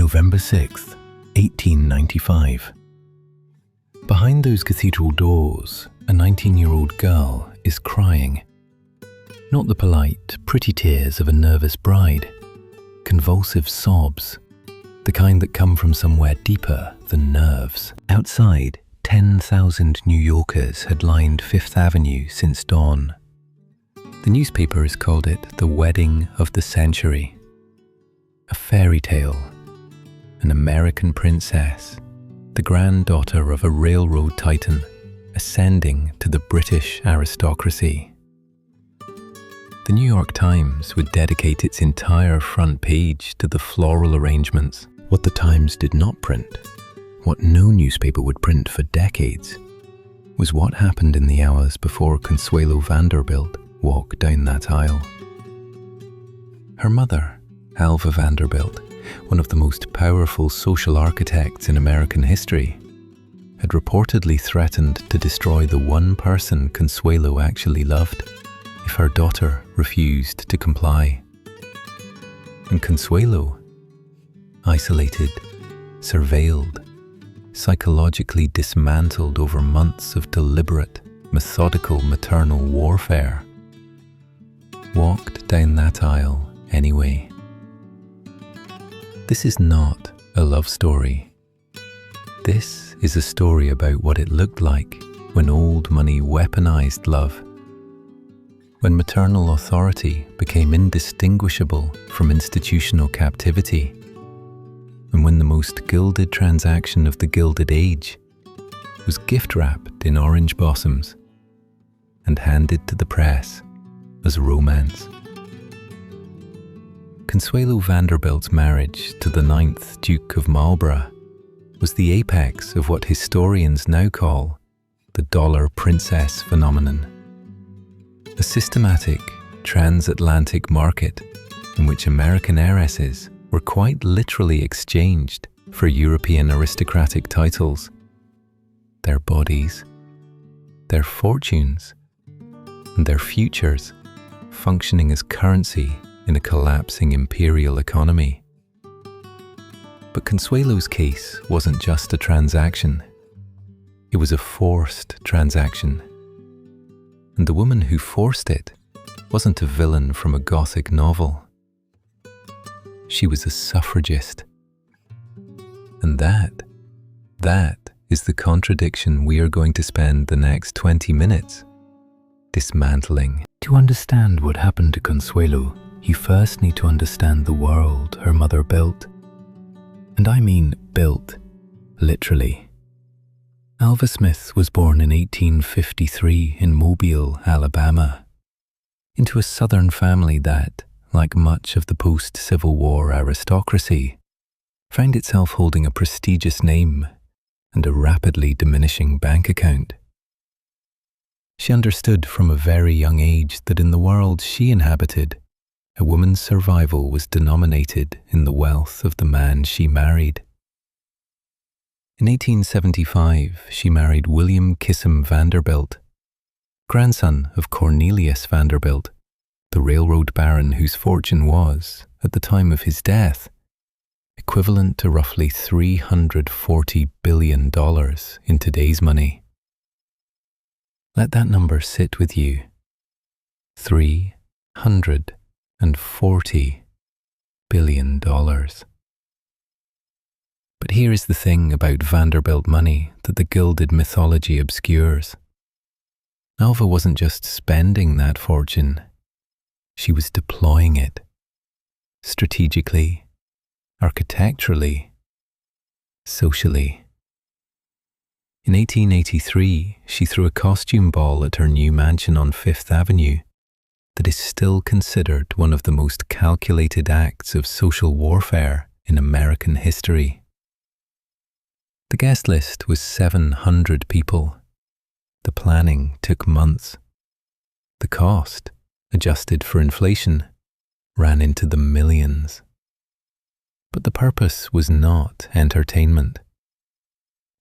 November 6th, 1895. Behind those cathedral doors, a 19-year-old girl is crying. Not the polite, pretty tears of a nervous bride, convulsive sobs, the kind that come from somewhere deeper than nerves. Outside, 10,000 New Yorkers had lined Fifth Avenue since dawn. The newspaper has called it the wedding of the century. A fairy tale, an American princess, the granddaughter of a railroad titan, ascending to the British aristocracy. The New York Times would dedicate its entire front page to the floral arrangements. What the Times did not print, what no newspaper would print for decades, was what happened in the hours before Consuelo Vanderbilt walked down that aisle. Her mother, Alva Vanderbilt, one of the most powerful social architects in American history, had reportedly threatened to destroy the one person Consuelo actually loved if her daughter refused to comply. And Consuelo, isolated, surveilled, psychologically dismantled over months of deliberate, methodical maternal warfare, walked down that aisle anyway. This is not a love story. This is a story about what it looked like when old money weaponized love, when maternal authority became indistinguishable from institutional captivity, and when the most gilded transaction of the Gilded Age was gift-wrapped in orange blossoms and handed to the press as romance. Consuelo Vanderbilt's marriage to the 9th Duke of Marlborough was the apex of what historians now call the dollar princess phenomenon, a systematic transatlantic market in which American heiresses were quite literally exchanged for European aristocratic titles, their bodies, their fortunes, and their futures functioning as currency in a collapsing imperial economy. But Consuelo's case wasn't just a transaction. It was a forced transaction. And the woman who forced it wasn't a villain from a Gothic novel. She was a suffragist. And that is the contradiction we are going to spend the next 20 minutes dismantling. To understand what happened to Consuelo, you first need to understand the world her mother built. And I mean built, literally. Alva Smith was born in 1853 in Mobile, Alabama, into a Southern family that, like much of the post-Civil War aristocracy, found itself holding a prestigious name and a rapidly diminishing bank account. She understood from a very young age that in the world she inhabited, a woman's survival was denominated in the wealth of the man she married. In 1875, she married William Kissam Vanderbilt, grandson of Cornelius Vanderbilt, the railroad baron whose fortune was, at the time of his death, equivalent to roughly $340 billion in today's money. Let that number sit with you. $340 billion. But here is the thing about Vanderbilt money that the gilded mythology obscures. Alva wasn't just spending that fortune. She was deploying it, strategically, architecturally, socially. In 1883, she threw a costume ball at her new mansion on Fifth Avenue that is still considered one of the most calculated acts of social warfare in American history. The guest list was 700 people. The planning took months. The cost, adjusted for inflation, ran into the millions. But the purpose was not entertainment.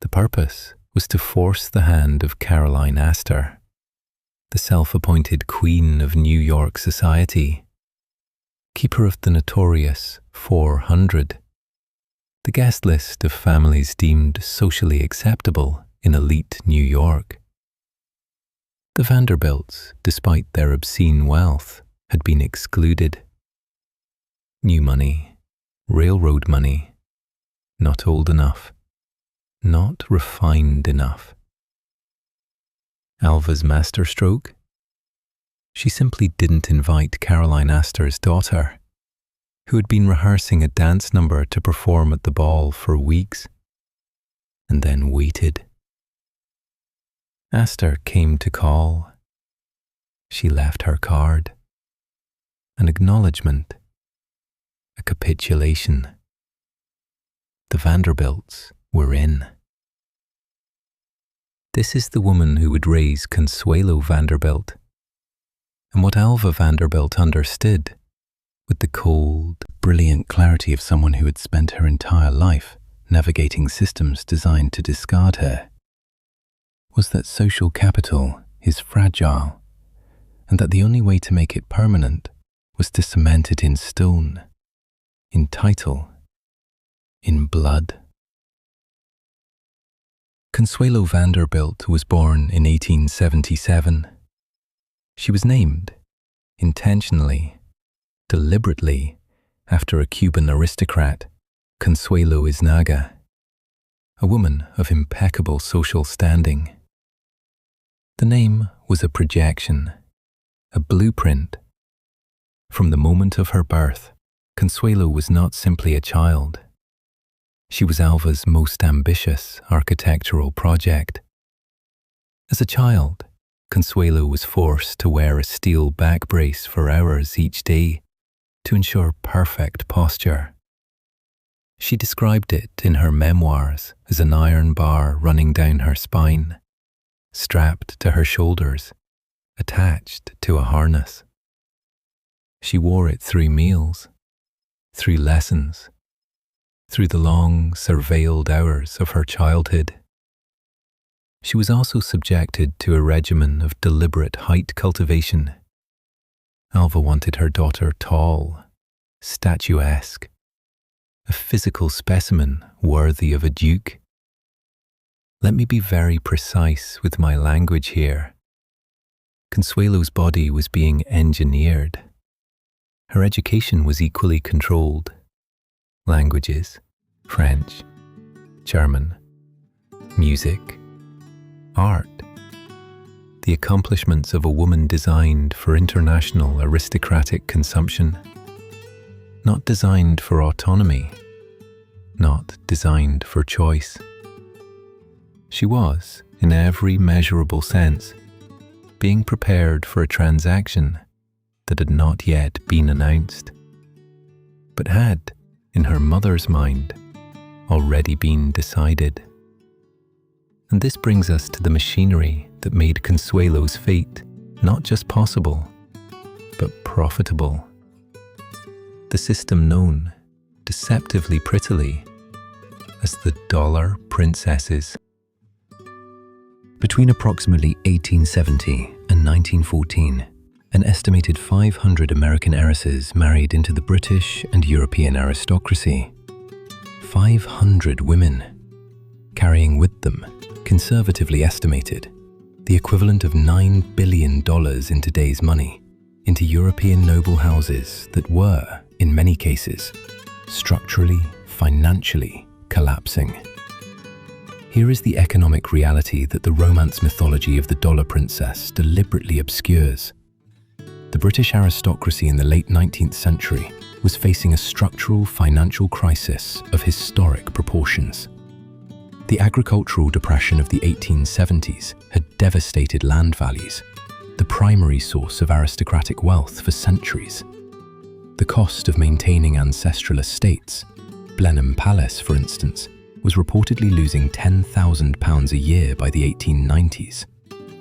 The purpose was to force the hand of Caroline Astor, the self-appointed queen of New York society, keeper of the notorious 400, the guest list of families deemed socially acceptable in elite New York. The Vanderbilts, despite their obscene wealth, had been excluded. New money, railroad money, not old enough, not refined enough. Alva's masterstroke? She simply didn't invite Caroline Astor's daughter, who had been rehearsing a dance number to perform at the ball for weeks, and then waited. Astor came to call. She left her card. An acknowledgement. A capitulation. The Vanderbilts were in. This is the woman who would raise Consuelo Vanderbilt. And what Alva Vanderbilt understood, with the cold, brilliant clarity of someone who had spent her entire life navigating systems designed to discard her, was that social capital is fragile, and that the only way to make it permanent was to cement it in stone, in title, in blood. Consuelo Vanderbilt was born in 1877. She was named, intentionally, deliberately, after a Cuban aristocrat, Consuelo Iznaga, a woman of impeccable social standing. The name was a projection, a blueprint. From the moment of her birth, Consuelo was not simply a child. She was Alva's most ambitious architectural project. As a child, Consuelo was forced to wear a steel back brace for hours each day to ensure perfect posture. She described it in her memoirs as an iron bar running down her spine, strapped to her shoulders, attached to a harness. She wore it through meals, through lessons, through the long, surveilled hours of her childhood. She was also subjected to a regimen of deliberate height cultivation. Alva wanted her daughter tall, statuesque, a physical specimen worthy of a duke. Let me be very precise with my language here. Consuelo's body was being engineered. Her education was equally controlled. Languages, French, German, music, art, the accomplishments of a woman designed for international aristocratic consumption, not designed for autonomy, not designed for choice. She was, in every measurable sense, being prepared for a transaction that had not yet been announced, but had, in her mother's mind, already been decided. And this brings us to the machinery that made Consuelo's fate not just possible, but profitable. The system known, deceptively prettily, as the dollar princesses. Between approximately 1870 and 1914, an estimated 500 American heiresses married into the British and European aristocracy. 500 women, carrying with them, conservatively estimated, the equivalent of $9 billion in today's money, into European noble houses that were, in many cases, structurally, financially collapsing. Here is the economic reality that the romance mythology of the dollar princess deliberately obscures. The British aristocracy in the late 19th century was facing a structural financial crisis of historic proportions. The agricultural depression of the 1870s had devastated land values, the primary source of aristocratic wealth for centuries. The cost of maintaining ancestral estates, Blenheim Palace for instance, was reportedly losing £10,000 a year by the 1890s,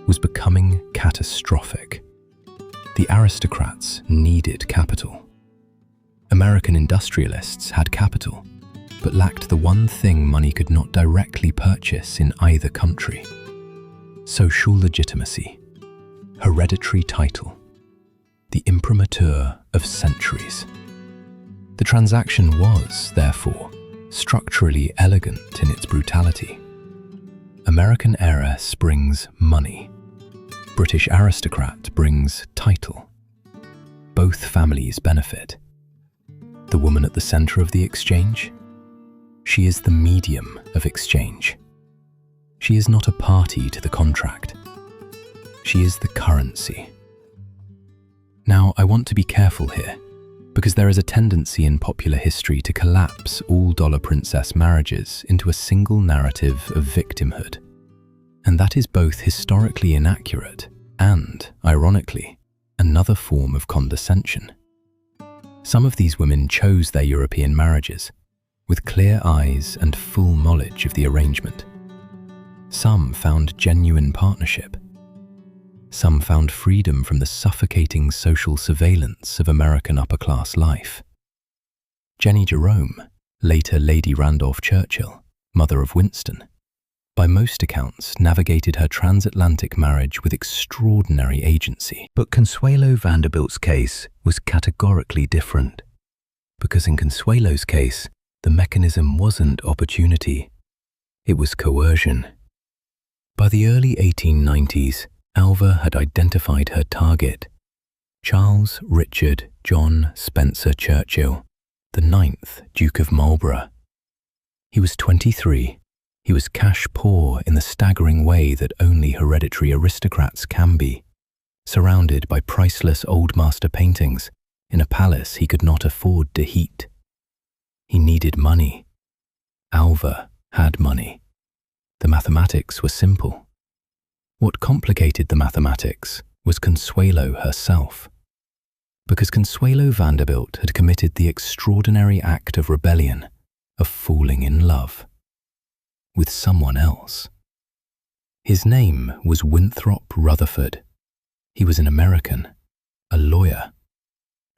was becoming catastrophic. The aristocrats needed capital. American industrialists had capital, but lacked the one thing money could not directly purchase in either country: social legitimacy, hereditary title, the imprimatur of centuries. The transaction was, therefore, structurally elegant in its brutality. American heiress brings money. British aristocrat brings title. Both families benefit. The woman at the center of the exchange? She is the medium of exchange. She is not a party to the contract. She is the currency. Now, I want to be careful here, because there is a tendency in popular history to collapse all dollar princess marriages into a single narrative of victimhood. And that is both historically inaccurate and, ironically, another form of condescension. Some of these women chose their European marriages with clear eyes and full knowledge of the arrangement. Some found genuine partnership. Some found freedom from the suffocating social surveillance of American upper-class life. Jenny Jerome, later Lady Randolph Churchill, mother of Winston, by most accounts navigated her transatlantic marriage with extraordinary agency. But Consuelo Vanderbilt's case was categorically different, because in Consuelo's case, the mechanism wasn't opportunity, it was coercion. By the early 1890s, Alva had identified her target, Charles Richard John Spencer Churchill, the 9th Duke of Marlborough. He was 23. He was cash poor in the staggering way that only hereditary aristocrats can be, surrounded by priceless old master paintings in a palace he could not afford to heat. He needed money. Alva had money. The mathematics were simple. What complicated the mathematics was Consuelo herself, because Consuelo Vanderbilt had committed the extraordinary act of rebellion of falling in love with someone else. His name was Winthrop Rutherford. He was an American, a lawyer,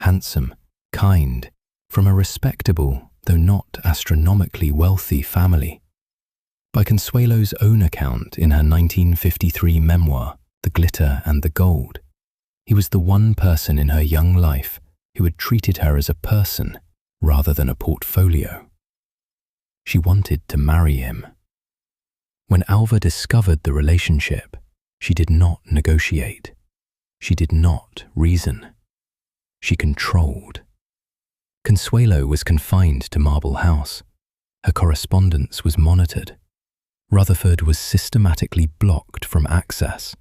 handsome, kind, from a respectable, though not astronomically wealthy family. By Consuelo's own account in her 1953 memoir, The Glitter and the Gold, he was the one person in her young life who had treated her as a person rather than a portfolio. She wanted to marry him. When Alva discovered the relationship, she did not negotiate. She did not reason. She controlled. Consuelo was confined to Marble House. Her correspondence was monitored. Rutherford was systematically blocked from access.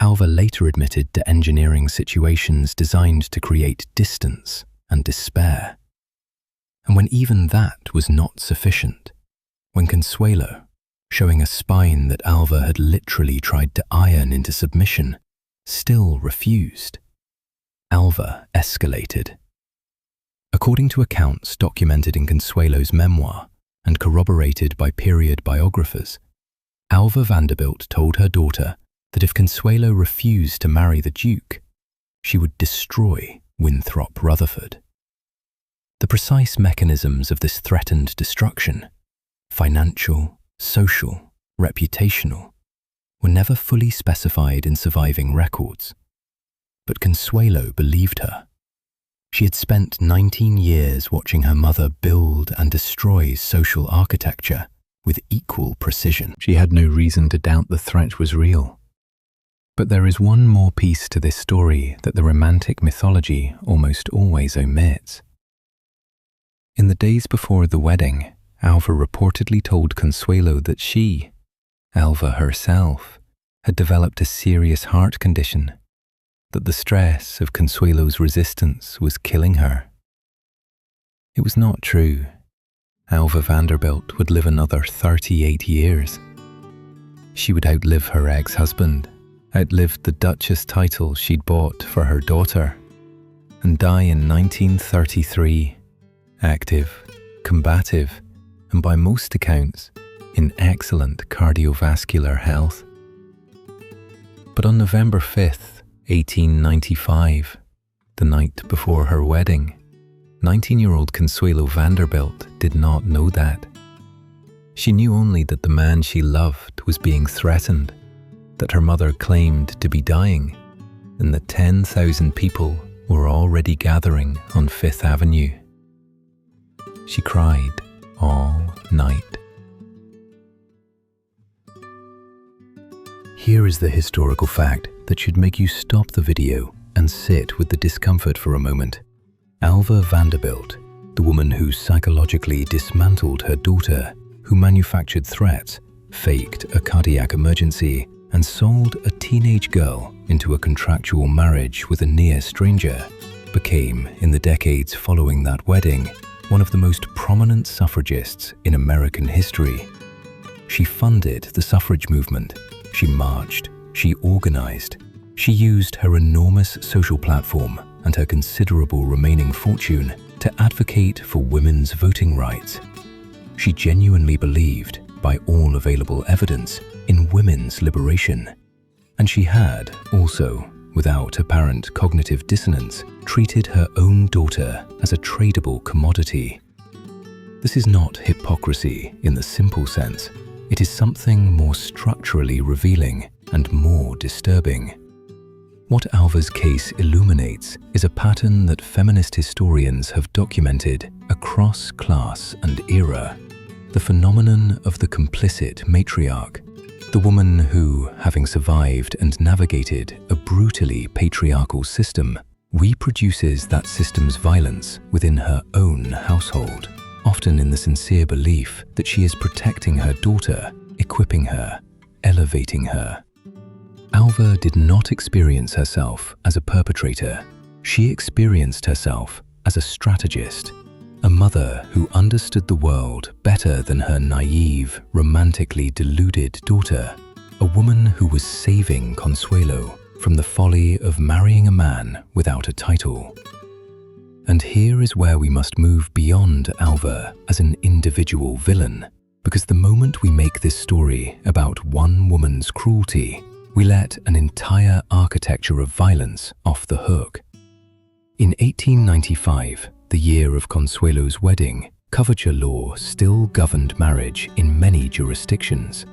Alva later admitted to engineering situations designed to create distance and despair. And when even that was not sufficient, when Consuelo, showing a spine that Alva had literally tried to iron into submission, still refused, Alva escalated. According to accounts documented in Consuelo's memoir and corroborated by period biographers, Alva Vanderbilt told her daughter that if Consuelo refused to marry the Duke, she would destroy Winthrop Rutherford. The precise mechanisms of this threatened destruction, financial, social, reputational, were never fully specified in surviving records. But Consuelo believed her. She had spent 19 years watching her mother build and destroy social architecture with equal precision. She had no reason to doubt the threat was real. But there is one more piece to this story that the romantic mythology almost always omits. In the days before the wedding, Alva reportedly told Consuelo that she, Alva herself, had developed a serious heart condition, that the stress of Consuelo's resistance was killing her. It was not true. Alva Vanderbilt would live another 38 years. She would outlive her ex-husband, outlive the Duchess title she'd bought for her daughter, and die in 1933, active, combative, and by most accounts, in excellent cardiovascular health. But on November 5th, 1895, the night before her wedding, 19-year-old Consuelo Vanderbilt did not know that. She knew only that the man she loved was being threatened, that her mother claimed to be dying, and that 10,000 people were already gathering on Fifth Avenue. She cried all night. Here is the historical fact that should make you stop the video and sit with the discomfort for a moment. Alva Vanderbilt, the woman who psychologically dismantled her daughter, who manufactured threats, faked a cardiac emergency, and sold a teenage girl into a contractual marriage with a near stranger, became, in the decades following that wedding, one of the most prominent suffragists in American history. She funded the suffrage movement. She marched. She organized. She used her enormous social platform and her considerable remaining fortune to advocate for women's voting rights. She genuinely believed, by all available evidence, in women's liberation. And she had also, without apparent cognitive dissonance, treated her own daughter as a tradable commodity. This is not hypocrisy in the simple sense. It is something more structurally revealing and more disturbing. What Alva's case illuminates is a pattern that feminist historians have documented across class and era. The phenomenon of the complicit matriarch, the woman who, having survived and navigated a brutally patriarchal system, reproduces that system's violence within her own household, often in the sincere belief that she is protecting her daughter, equipping her, elevating her. Alva did not experience herself as a perpetrator. She experienced herself as a strategist, a mother who understood the world better than her naive, romantically deluded daughter, a woman who was saving Consuelo from the folly of marrying a man without a title. And here is where we must move beyond Alva as an individual villain, because the moment we make this story about one woman's cruelty, we let an entire architecture of violence off the hook. In 1895, the year of Consuelo's wedding, Coverture Law still governed marriage in many jurisdictions.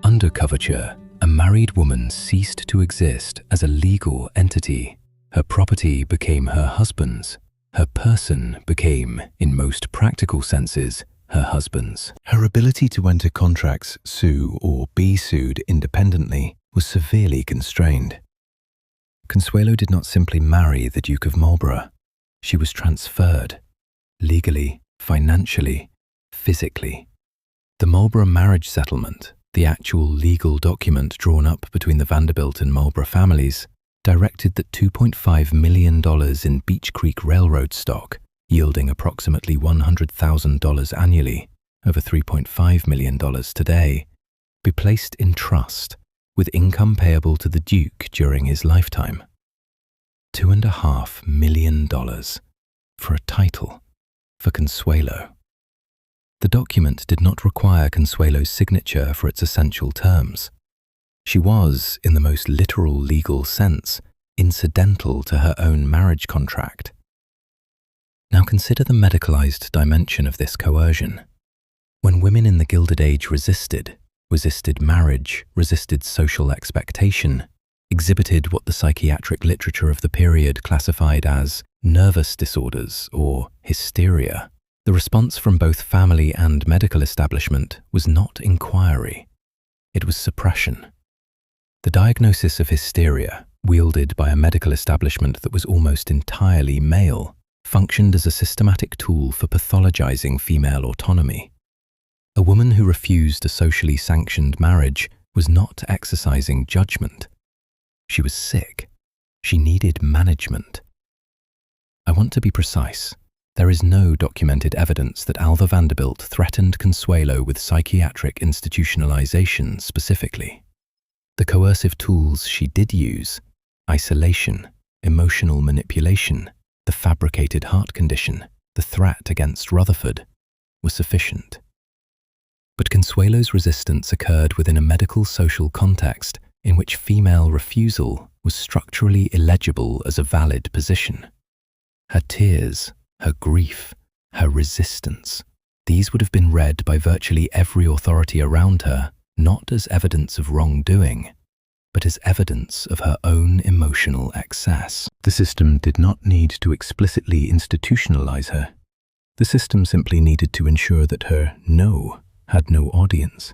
Under Coverture, a married woman ceased to exist as a legal entity. Her property became her husband's. Her person became, in most practical senses, her husband's. Her ability to enter contracts, sue, or be sued independently was severely constrained. Consuelo did not simply marry the Duke of Marlborough. She was transferred, legally, financially, physically. The Marlborough marriage settlement, the actual legal document drawn up between the Vanderbilt and Marlborough families, directed that $2.5 million in Beech Creek Railroad stock, yielding approximately $100,000 annually, over $3.5 million today, be placed in trust, with income payable to the Duke during his lifetime. $2.5 million for a title for Consuelo. The document did not require Consuelo's signature for its essential terms. She was, in the most literal legal sense, incidental to her own marriage contract. Now consider the medicalized dimension of this coercion. When women in the Gilded Age resisted marriage, resisted social expectation, exhibited what the psychiatric literature of the period classified as nervous disorders or hysteria, the response from both family and medical establishment was not inquiry. It was suppression. The diagnosis of hysteria, wielded by a medical establishment that was almost entirely male, functioned as a systematic tool for pathologizing female autonomy. A woman who refused a socially sanctioned marriage was not exercising judgment. She was sick. She needed management. I want to be precise. There is no documented evidence that Alva Vanderbilt threatened Consuelo with psychiatric institutionalization specifically. The coercive tools she did use, isolation, emotional manipulation, the fabricated heart condition, the threat against Rutherford, were sufficient. But Consuelo's resistance occurred within a medical social context in which female refusal was structurally illegible as a valid position. Her tears, her grief, her resistance, these would have been read by virtually every authority around her, not as evidence of wrongdoing, but as evidence of her own emotional excess. The system did not need to explicitly institutionalize her. The system simply needed to ensure that her no had no audience.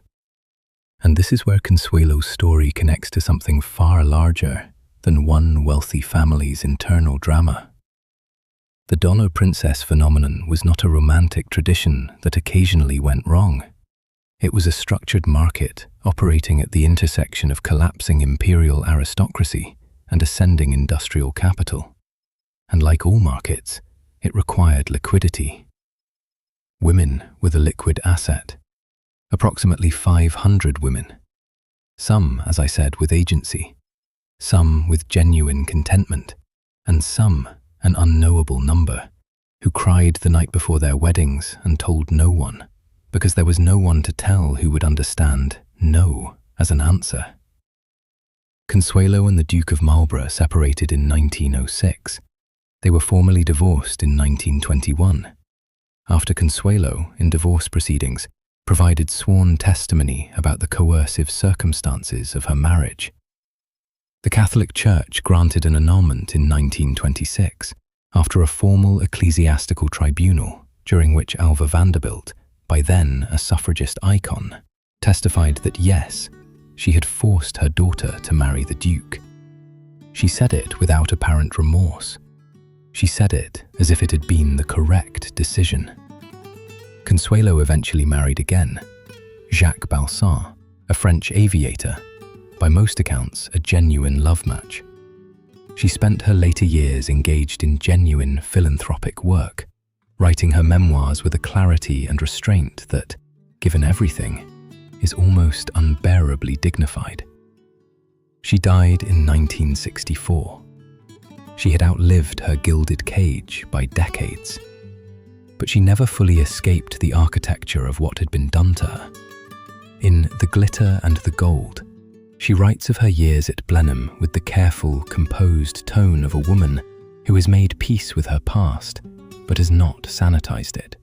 And this is where Consuelo's story connects to something far larger than one wealthy family's internal drama. The dollar princess phenomenon was not a romantic tradition that occasionally went wrong. It was a structured market operating at the intersection of collapsing imperial aristocracy and ascending industrial capital. And like all markets, it required liquidity. Women were the liquid asset. Approximately 500 women. Some, as I said, with agency. Some with genuine contentment. And some, an unknowable number, who cried the night before their weddings and told no one, because there was no one to tell who would understand no as an answer. Consuelo and the Duke of Marlborough separated in 1906. They were formally divorced in 1921. After Consuelo, in divorce proceedings, provided sworn testimony about the coercive circumstances of her marriage. The Catholic Church granted an annulment in 1926 after a formal ecclesiastical tribunal during which Alva Vanderbilt, by then a suffragist icon, testified that yes, she had forced her daughter to marry the Duke. She said it without apparent remorse. She said it as if it had been the correct decision. Consuelo eventually married again, Jacques Balsan, a French aviator, by most accounts a genuine love match. She spent her later years engaged in genuine philanthropic work, writing her memoirs with a clarity and restraint that, given everything, is almost unbearably dignified. She died in 1964. She had outlived her gilded cage by decades, but she never fully escaped the architecture of what had been done to her. In The Glitter and the Gold, she writes of her years at Blenheim with the careful, composed tone of a woman who has made peace with her past, but has not sanitized it.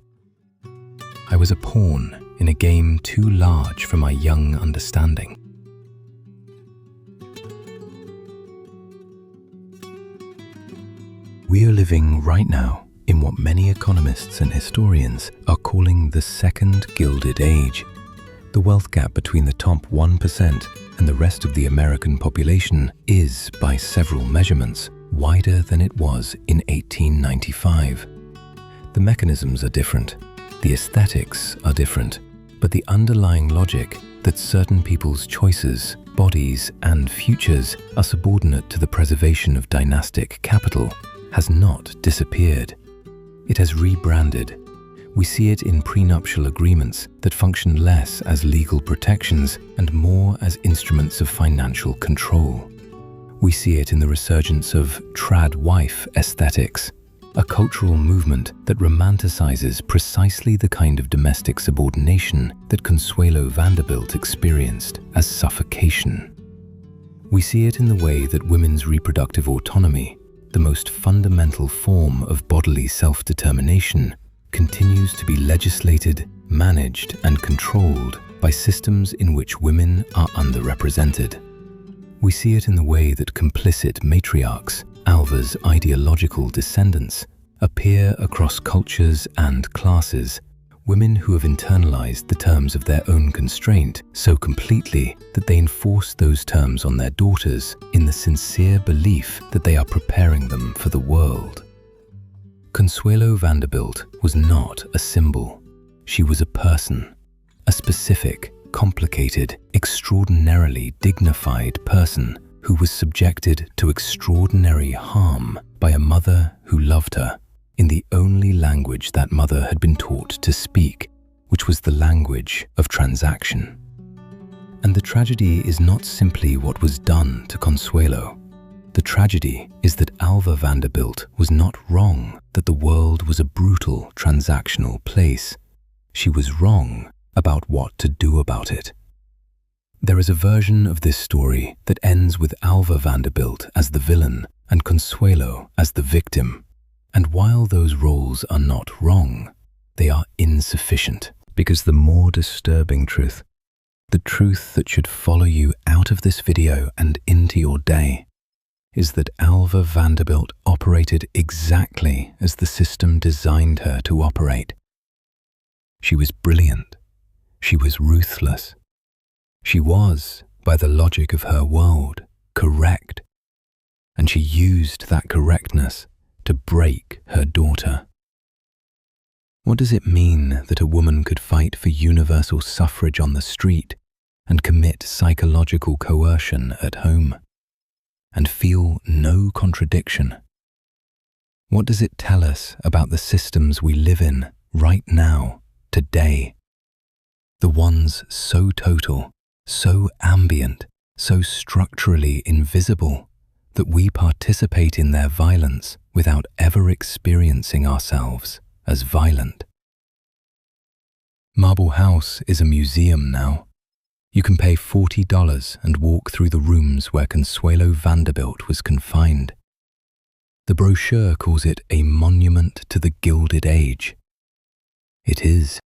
I was a pawn in a game too large for my young understanding. We are living right now in what many economists and historians are calling the Second Gilded Age. The wealth gap between the top 1% and the rest of the American population is, by several measurements, wider than it was in 1895. The mechanisms are different, the aesthetics are different, but the underlying logic that certain people's choices, bodies, and futures are subordinate to the preservation of dynastic capital has not disappeared. It has rebranded. We see it in prenuptial agreements that function less as legal protections and more as instruments of financial control. We see it in the resurgence of trad wife aesthetics, a cultural movement that romanticizes precisely the kind of domestic subordination that Consuelo Vanderbilt experienced as suffocation. We see it in the way that women's reproductive autonomy, the most fundamental form of bodily self-determination, continues to be legislated, managed, and controlled by systems in which women are underrepresented. We see it in the way that complicit matriarchs, Alva's ideological descendants, appear across cultures and classes, women who have internalized the terms of their own constraint so completely that they enforce those terms on their daughters in the sincere belief that they are preparing them for the world. Consuelo Vanderbilt was not a symbol. She was a person, a specific, complicated, extraordinarily dignified person who was subjected to extraordinary harm by a mother who loved her in the only language that mother had been taught to speak, which was the language of transaction. And the tragedy is not simply what was done to Consuelo. The tragedy is that Alva Vanderbilt was not wrong that the world was a brutal transactional place. She was wrong about what to do about it. There is a version of this story that ends with Alva Vanderbilt as the villain and Consuelo as the victim. And while those roles are not wrong, they are insufficient, because the more disturbing truth, the truth that should follow you out of this video and into your day, is that Alva Vanderbilt operated exactly as the system designed her to operate. She was brilliant. She was ruthless. She was, by the logic of her world, correct. And she used that correctness to break her daughter. What does it mean that a woman could fight for universal suffrage on the street and commit psychological coercion at home and feel no contradiction? What does it tell us about the systems we live in right now, today? The ones so total, so ambient, so structurally invisible that we participate in their violence without ever experiencing ourselves as violent. Marble House is a museum now. You can pay $40 and walk through the rooms where Consuelo Vanderbilt was confined. The brochure calls it a monument to the Gilded Age. It is.